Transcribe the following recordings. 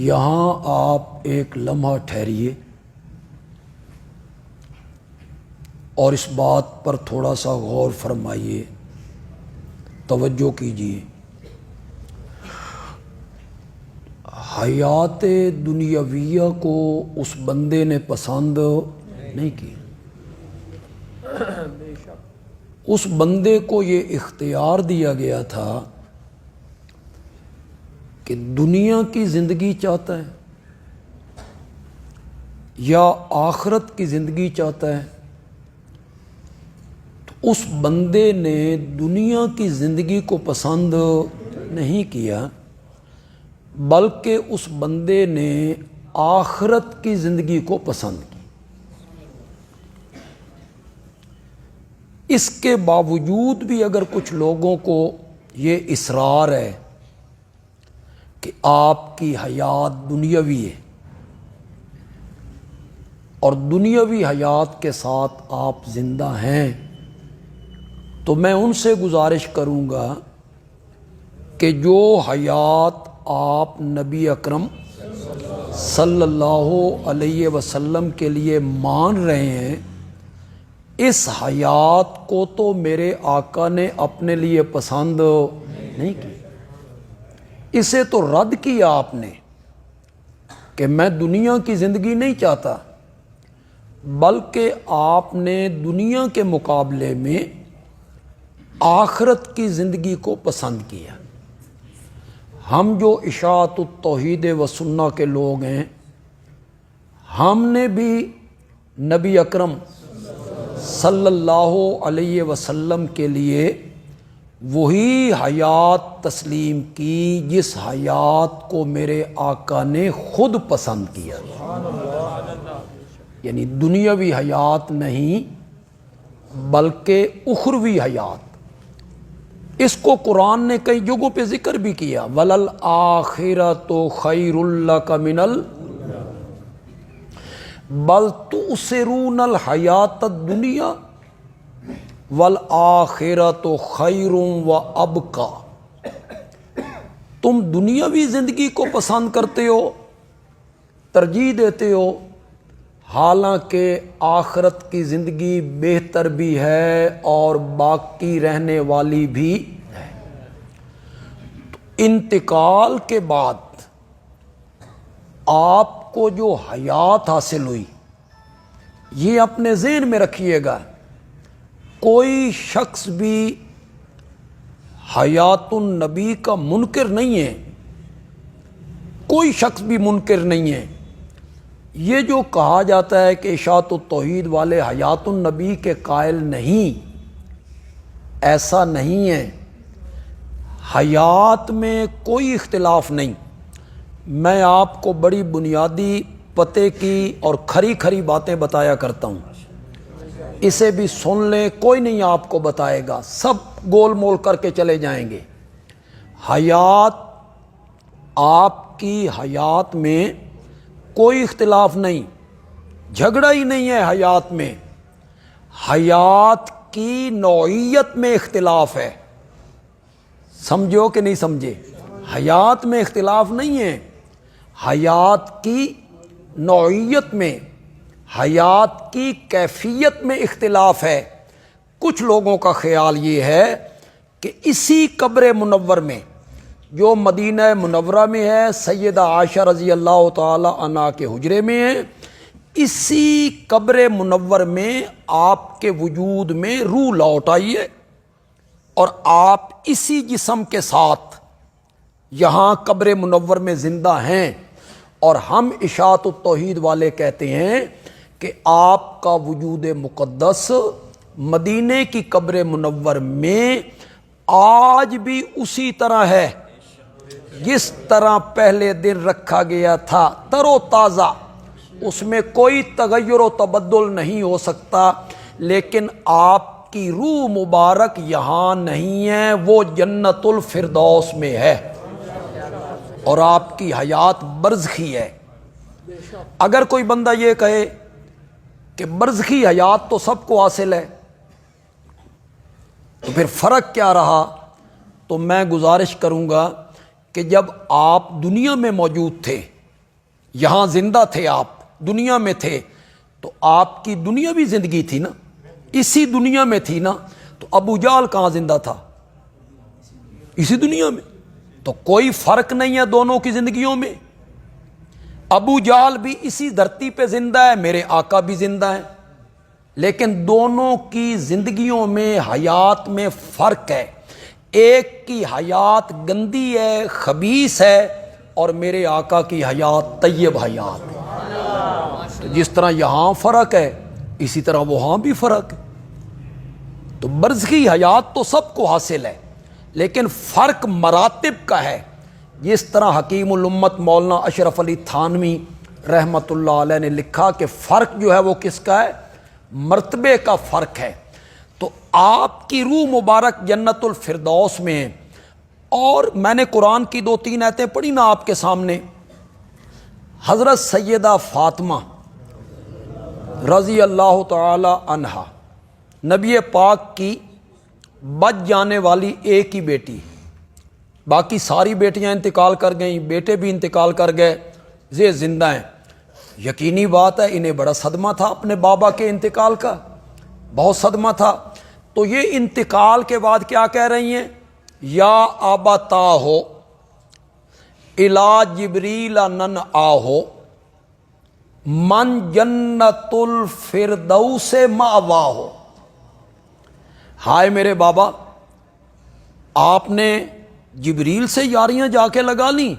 یہاں آپ ایک لمحہ ٹھہریے اور اس بات پر تھوڑا سا غور فرمائیے، توجہ کیجیے۔ حیات دنیاویہ کو اس بندے نے پسند نہیں کی۔ اس بندے کو یہ اختیار دیا گیا تھا کہ دنیا کی زندگی چاہتا ہے یا آخرت کی زندگی چاہتا ہے، تو اس بندے نے دنیا کی زندگی کو پسند نہیں کیا، بلکہ اس بندے نے آخرت کی زندگی کو پسند کی۔ اس کے باوجود بھی اگر کچھ لوگوں کو یہ اصرار ہے کہ آپ کی حیات دنیاوی ہے اور دنیاوی حیات کے ساتھ آپ زندہ ہیں، تو میں ان سے گزارش کروں گا کہ جو حیات آپ نبی اکرم صلی اللہ علیہ وسلم کے لیے مان رہے ہیں، اس حیات کو تو میرے آقا نے اپنے لیے پسند نہیں کی، اسے تو رد کیا آپ نے کہ میں دنیا کی زندگی نہیں چاہتا، بلکہ آپ نے دنیا کے مقابلے میں آخرت کی زندگی کو پسند کیا۔ ہم جو اشاعت التوحید و سنہ کے لوگ ہیں، ہم نے بھی نبی اکرم صلی اللہ علیہ وسلم کے لیے وہی حیات تسلیم کی جس حیات کو میرے آقا نے خود پسند کیا، یعنی دنیاوی حیات نہیں بلکہ اخروی حیات۔ اس کو قرآن نے کئی جگہوں پہ ذکر بھی کیا، وَلَلْآخِرَةُ خَيْرٌ لَكَ مِنَ بَلْ تُؤْثِرُونَ الْحَيَاةَ الدُّنْيَا وَالْآخِرَةُ خَيْرٌ وَأَبْقَىٰ۔ تم دنیاوی زندگی کو پسند کرتے ہو، ترجیح دیتے ہو، حالانکہ آخرت کی زندگی بہتر بھی ہے اور باقی رہنے والی بھی ہے۔ تو انتقال کے بعد آپ کو جو حیات حاصل ہوئی، یہ اپنے ذہن میں رکھیے گا، کوئی شخص بھی حیات النبی کا منکر نہیں ہے، کوئی شخص بھی منکر نہیں ہے۔ یہ جو کہا جاتا ہے کہ اشاعت التوحید والے حیات النبی کے قائل نہیں، ایسا نہیں ہے۔ حیات میں کوئی اختلاف نہیں۔ میں آپ کو بڑی بنیادی پتے کی اور کھری کھری باتیں بتایا کرتا ہوں، اسے بھی سن لیں، کوئی نہیں آپ کو بتائے گا، سب گول مول کر کے چلے جائیں گے۔ حیات، آپ کی حیات میں کوئی اختلاف نہیں، جھگڑا ہی نہیں ہے حیات میں۔ حیات کی نوعیت میں اختلاف ہے، سمجھو کہ نہیں سمجھے؟ حیات میں اختلاف نہیں ہے، حیات کی نوعیت میں، حیات کی کیفیت میں اختلاف ہے۔ کچھ لوگوں کا خیال یہ ہے کہ اسی قبر منور میں جو مدینہ منورہ میں ہے، سیدہ عائشہ رضی اللہ تعالی عنہا کے حجرے میں ہے، اسی قبر منور میں آپ کے وجود میں روح لوٹ آئی ہے اور آپ اسی جسم کے ساتھ یہاں قبر منور میں زندہ ہیں، اور ہم اشاعت التوحید والے کہتے ہیں کہ آپ کا وجود مقدس مدینے کی قبر منور میں آج بھی اسی طرح ہے جس طرح پہلے دن رکھا گیا تھا، تر و تازہ، اس میں کوئی تغیر و تبدل نہیں ہو سکتا۔ لیکن آپ کی روح مبارک یہاں نہیں ہے، وہ جنت الفردوس میں ہے، اور آپ کی حیات برزخی ہے۔ اگر کوئی بندہ یہ کہے کہ برزخی حیات تو سب کو حاصل ہے، تو پھر فرق کیا رہا؟ تو میں گزارش کروں گا کہ جب آپ دنیا میں موجود تھے یہاں زندہ تھے، آپ دنیا میں تھے، تو آپ کی دنیاوی زندگی تھی نا، اسی دنیا میں تھی نا، تو ابو جہل کہاں زندہ تھا؟ اسی دنیا میں، تو کوئی فرق نہیں ہے دونوں کی زندگیوں میں۔ ابو جہل بھی اسی دھرتی پہ زندہ ہے، میرے آقا بھی زندہ ہے، لیکن دونوں کی زندگیوں میں حیات میں فرق ہے۔ ایک کی حیات گندی ہے، خبیث ہے، اور میرے آقا کی حیات طیب حیات ہے۔ تو جس طرح یہاں فرق ہے، اسی طرح وہاں بھی فرق ہے۔ تو برزخی حیات تو سب کو حاصل ہے، لیکن فرق مراتب کا ہے۔ جس طرح حکیم الامت مولانا اشرف علی تھانوی رحمۃ اللہ علیہ نے لکھا کہ فرق جو ہے وہ کس کا ہے؟ مرتبے کا فرق ہے۔ تو آپ کی روح مبارک جنت الفردوس میں ہے۔ اور میں نے قرآن کی 2-3 آیتیں پڑھی نا آپ کے سامنے۔ حضرت سیدہ فاطمہ رضی اللہ تعالی عنہا، نبی پاک کی بچ جانے والی ایک ہی بیٹی، باقی ساری بیٹیاں انتقال کر گئیں، بیٹے بھی انتقال کر گئے، یہ زندہ ہیں۔ یقینی بات ہے انہیں بڑا صدمہ تھا اپنے بابا کے انتقال کا، بہت صدمہ تھا۔ تو یہ انتقال کے بعد کیا کہہ رہی ہیں؟ یا ابتاہو الی جبریل نن آہو من جنت الفردوس مأواہو۔ ہائے میرے بابا، آپ نے جبریل سے یاریاں جا کے لگا لیں،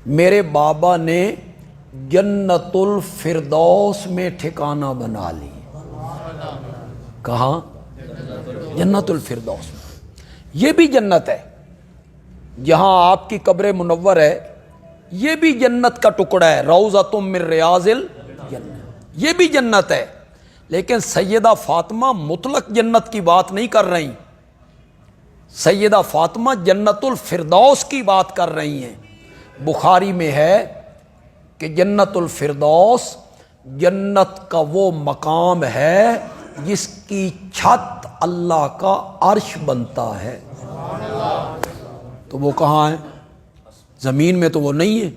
میرے بابا نے جنت الفردوس میں ٹھکانہ بنا لی۔ کہاں؟ جنت الفردوس میں۔ یہ بھی جنت ہے، جہاں آپ کی قبر منور ہے، یہ بھی جنت کا ٹکڑا ہے، روضۃ من ریاض الجنہ، یہ بھی جنت ہے۔ لیکن سیدہ فاطمہ مطلق جنت کی بات نہیں کر رہی، سیدہ فاطمہ جنت الفردوس کی بات کر رہی ہیں۔ بخاری میں ہے کہ جنت الفردوس جنت کا وہ مقام ہے جس کی چھت اللہ کا عرش بنتا ہے۔ تو وہ کہاں ہے؟ زمین میں تو وہ نہیں ہے۔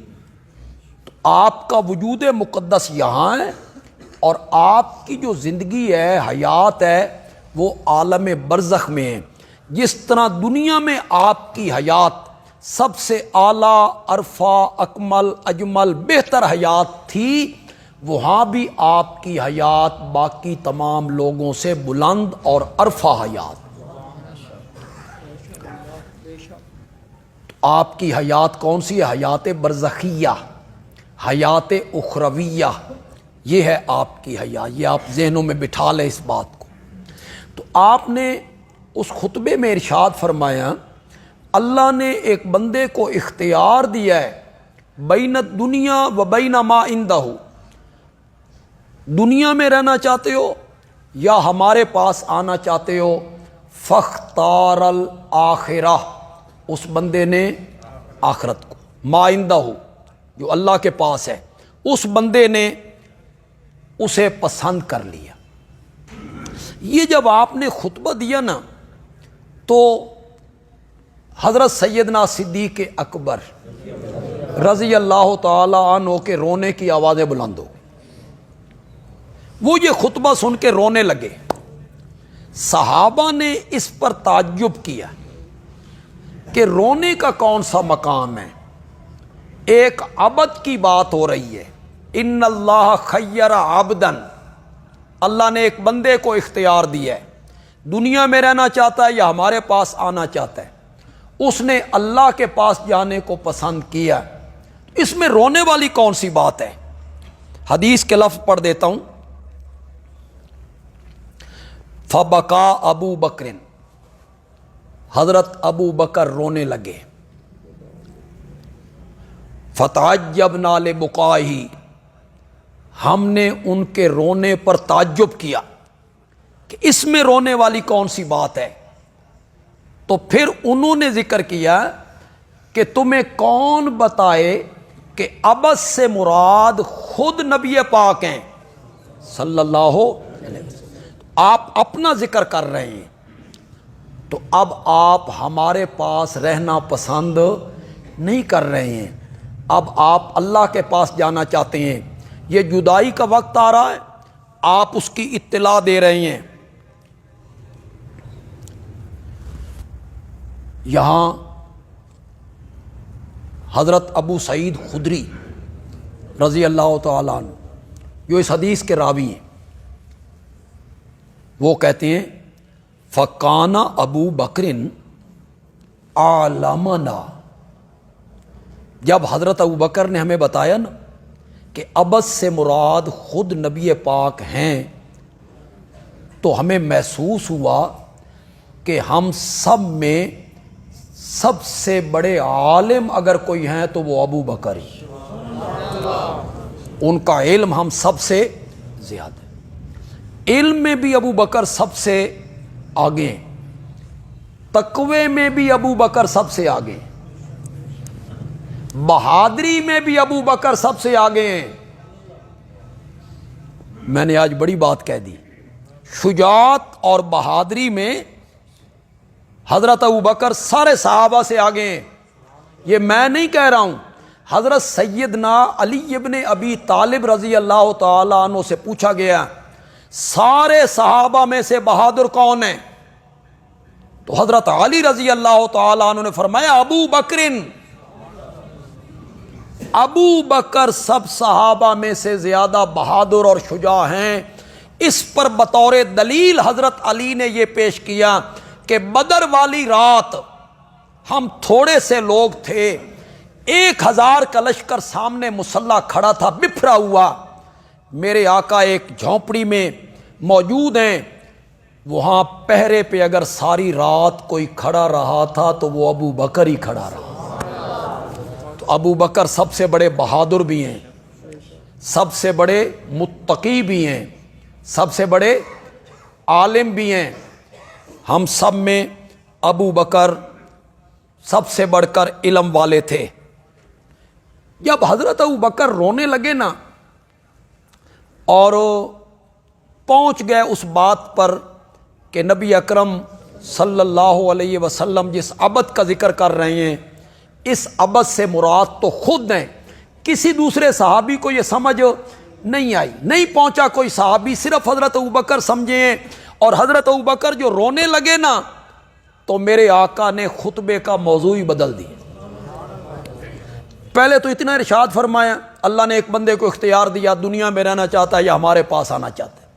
تو آپ کا وجود مقدس یہاں ہے، اور آپ کی جو زندگی ہے، حیات ہے، وہ عالم برزخ میں ہے۔ جس طرح دنیا میں آپ کی حیات سب سے اعلیٰ، ارفع، اکمل، اجمل، بہتر حیات تھی، وہاں بھی آپ کی حیات باقی تمام لوگوں سے بلند اور ارفع حیات۔ آپ کی حیات کون سی ہے؟ حیات برزخیہ، حیات اخرویہ، یہ ہے آپ کی حیات۔ یہ آپ ذہنوں میں بٹھا لیں اس بات کو۔ تو آپ نے اس خطبے میں ارشاد فرمایا، اللہ نے ایک بندے کو اختیار دیا ہے بین الدنیا و بین ما عندہ، دنیا میں رہنا چاہتے ہو یا ہمارے پاس آنا چاہتے ہو، فاختار الآخرہ، اس بندے نے آخرت کو، ما عندہ جو اللہ کے پاس ہے، اس بندے نے اسے پسند کر لیا۔ یہ جب آپ نے خطبہ دیا نا، تو حضرت سیدنا صدیق اکبر رضی اللہ تعالی عنہ کے رونے کی آوازیں بلند ہو، وہ یہ خطبہ سن کے رونے لگے۔ صحابہ نے اس پر تعجب کیا کہ رونے کا کون سا مقام ہے؟ ایک عبد کی بات ہو رہی ہے، ان اللہ خیر عبدن، اللہ نے ایک بندے کو اختیار دیا ہے، دنیا میں رہنا چاہتا ہے یا ہمارے پاس آنا چاہتا ہے، اس نے اللہ کے پاس جانے کو پسند کیا، اس میں رونے والی کون سی بات ہے؟ حدیث کے لفظ پڑھ دیتا ہوں۔ فبکا ابو بکر، حضرت ابو بکر رونے لگے، فتعجبنا لبکائہ، ہم نے ان کے رونے پر تعجب کیا کہ اس میں رونے والی کون سی بات ہے۔ تو پھر انہوں نے ذکر کیا کہ تمہیں کون بتائے کہ عبس سے مراد خود نبی پاک ہیں صلی اللہ علیہ وسلم، آپ اپنا ذکر کر رہے ہیں، تو اب آپ ہمارے پاس رہنا پسند نہیں کر رہے ہیں، اب آپ اللہ کے پاس جانا چاہتے ہیں، یہ جدائی کا وقت آ رہا ہے، آپ اس کی اطلاع دے رہے ہیں۔ یہاں حضرت ابو سعید خدری رضی اللہ تعالیٰ عنہ جو اس حدیث کے راوی ہیں، وہ کہتے ہیں فَقَانَ ابو بکرن عَالَمَنَا، جب حضرت ابو بکر نے ہمیں بتایا نا کہ ابس سے مراد خود نبی پاک ہیں، تو ہمیں محسوس ہوا کہ ہم سب میں سب سے بڑے عالم اگر کوئی ہیں تو وہ ابو بکر ہی، ان کا علم ہم سب سے زیادہ ہے۔ علم میں بھی ابو بکر سب سے آگے ہیں، تقوی میں بھی ابو بکر سب سے آگے ہیں، بہادری میں بھی ابو بکر سب سے آگے ہیں۔ میں نے آج بڑی بات کہہ دی، شجاعت اور بہادری میں حضرت ابو بکر سارے صحابہ سے آگے ہیں۔ یہ میں نہیں کہہ رہا ہوں، حضرت سیدنا علی ابن ابی طالب رضی اللہ تعالیٰ عنہ سے پوچھا گیا سارے صحابہ میں سے بہادر کون ہے؟ تو حضرت علی رضی اللہ تعالیٰ عنہ نے فرمایا ابو بکرن، ابو بکر سب صحابہ میں سے زیادہ بہادر اور شجاع ہیں۔ اس پر بطور دلیل حضرت علی نے یہ پیش کیا کہ بدر والی رات ہم تھوڑے سے لوگ تھے، 1000 کا لشکر سامنے مسلح کھڑا تھا بکھرا ہوا، میرے آقا ایک جھونپڑی میں موجود ہیں، وہاں پہرے پہ اگر ساری رات کوئی کھڑا رہا تھا تو وہ ابو بکر ہی کھڑا رہا۔ تو ابو بکر سب سے بڑے بہادر بھی ہیں، سب سے بڑے متقی بھی ہیں، سب سے بڑے عالم بھی ہیں۔ ہم سب میں ابو بکر سب سے بڑھ کر علم والے تھے۔ جب حضرت ابو بکر رونے لگے نا اور پہنچ گئے اس بات پر کہ نبی اکرم صلی اللہ علیہ وسلم جس عبد کا ذکر کر رہے ہیں، اس عبد سے مراد تو خود ہیں، کسی دوسرے صحابی کو یہ سمجھ نہیں آئی، نہیں پہنچا کوئی صحابی، صرف حضرت ابو بکر سمجھے ہیں۔ اور حضرت ابو بکر جو رونے لگے نا تو میرے آقا نے خطبے کا موضوع ہی بدل دی۔ پہلے تو اتنا ارشاد فرمایا، اللہ نے ایک بندے کو اختیار دیا، دنیا میں رہنا چاہتا ہے یا ہمارے پاس آنا چاہتا ہے۔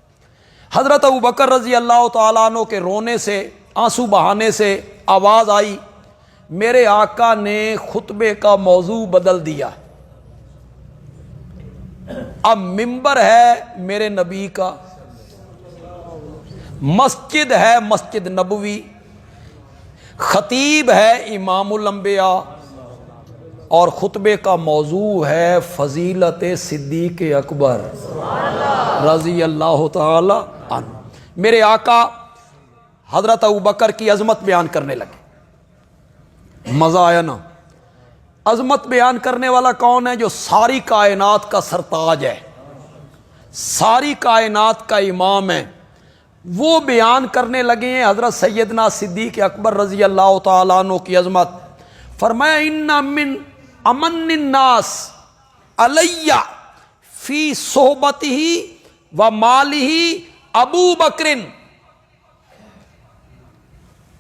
حضرت ابو بکر رضی اللہ تعالیٰ عنہ کے رونے سے، آنسو بہانے سے آواز آئی، میرے آقا نے خطبے کا موضوع بدل دیا، اب منبر ہے میرے نبی کا، مسجد ہے مسجد نبوی، خطیب ہے امام الانبیاء، اور خطبے کا موضوع ہے فضیلت صدیق اکبر رضی اللہ تعالی عنہ۔ میرے آقا حضرت ابو بکر کی عظمت بیان کرنے لگے، مزہ آیا نا؟ عظمت بیان کرنے والا کون ہے؟ جو ساری کائنات کا سرتاج ہے، ساری کائنات کا امام ہے، وہ بیان کرنے لگے ہیں حضرت سیدنا صدیق اکبر رضی اللہ تعالیٰ عنہ کی عظمت۔ فرمایا ان من امن الناس علی فی صحبتہ و مالہ ابو بکر،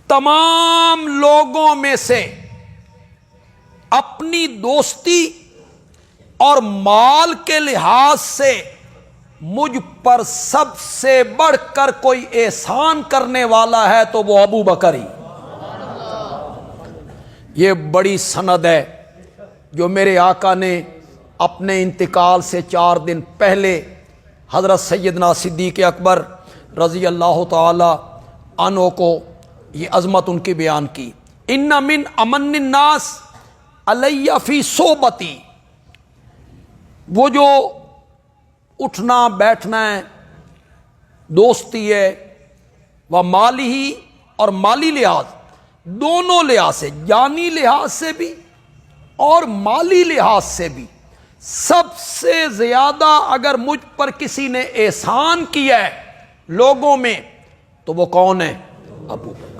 تمام لوگوں میں سے اپنی دوستی اور مال کے لحاظ سے مجھ پر سب سے بڑھ کر کوئی احسان کرنے والا ہے تو وہ ابو بکر ہی۔ یہ بڑی سند ہے جو میرے آقا نے اپنے انتقال سے 4 دن پہلے حضرت سیدنا صدیق اکبر رضی اللہ تعالی عنہ کو یہ عظمت ان کی بیان کی۔ ان من امن الناس علی فی صحبتی، وہ جو اٹھنا بیٹھنا ہے، دوستی ہے، وہ مالی ہی اور مالی لحاظ، دونوں لحاظ سے، جانی لحاظ سے بھی اور مالی لحاظ سے بھی سب سے زیادہ اگر مجھ پر کسی نے احسان کیا ہے لوگوں میں تو وہ کون ہے؟ ابو بکر۔